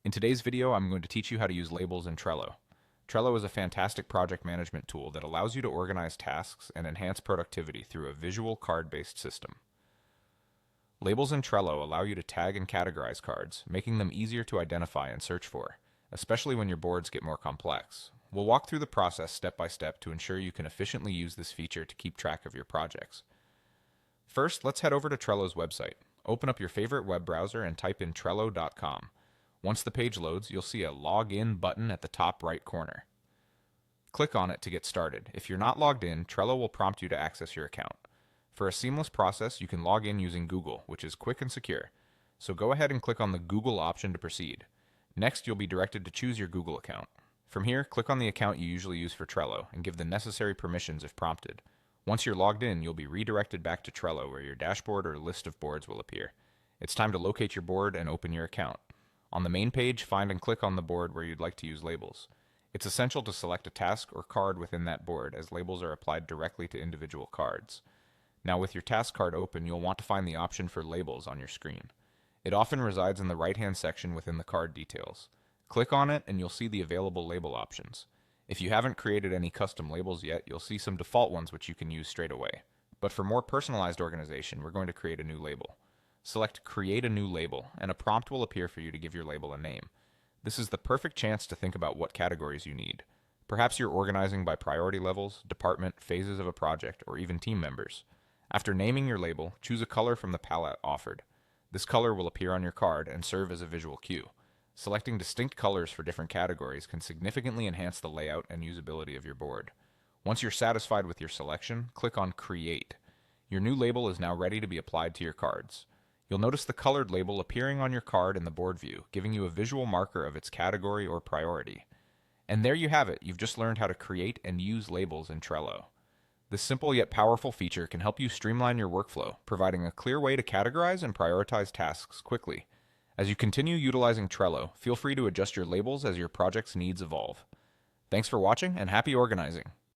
In today's video, I'm going to teach you how to use labels in Trello. Trello is a fantastic project management tool that allows you to organize tasks and enhance productivity through a visual card-based system. Labels in Trello allow you to tag and categorize cards, making them easier to identify and search for, especially when your boards get more complex. We'll walk through the process step by step to ensure you can efficiently use this feature to keep track of your projects. First, let's head over to Trello's website. Open up your favorite web browser and type in Trello.com. Once the page loads, you'll see a Login button at the top right corner. Click on it to get started. If you're not logged in, Trello will prompt you to access your account. For a seamless process, you can log in using Google, which is quick and secure. So go ahead and click on the Google option to proceed. Next, you'll be directed to choose your Google account. From here, click on the account you usually use for Trello and give the necessary permissions if prompted. Once you're logged in, you'll be redirected back to Trello where your dashboard or list of boards will appear. It's time to locate your board and open your account. On the main page, find and click on the board where you'd like to use labels. It's essential to select a task or card within that board, as labels are applied directly to individual cards. Now with your task card open, you'll want to find the option for labels on your screen. It often resides in the right-hand section within the card details. Click on it and you'll see the available label options. If you haven't created any custom labels yet, you'll see some default ones which you can use straight away. But for more personalized organization, we're going to create a new label. Select Create a New Label, and a prompt will appear for you to give your label a name. This is the perfect chance to think about what categories you need. Perhaps you're organizing by priority levels, department, phases of a project, or even team members. After naming your label, choose a color from the palette offered. This color will appear on your card and serve as a visual cue. Selecting distinct colors for different categories can significantly enhance the layout and usability of your board. Once you're satisfied with your selection, click on Create. Your new label is now ready to be applied to your cards. You'll notice the colored label appearing on your card in the board view, giving you a visual marker of its category or priority. And there you have it. You've just learned how to create and use labels in Trello. This simple yet powerful feature can help you streamline your workflow, providing a clear way to categorize and prioritize tasks quickly. As you continue utilizing Trello, feel free to adjust your labels as your project's needs evolve. Thanks for watching and happy organizing!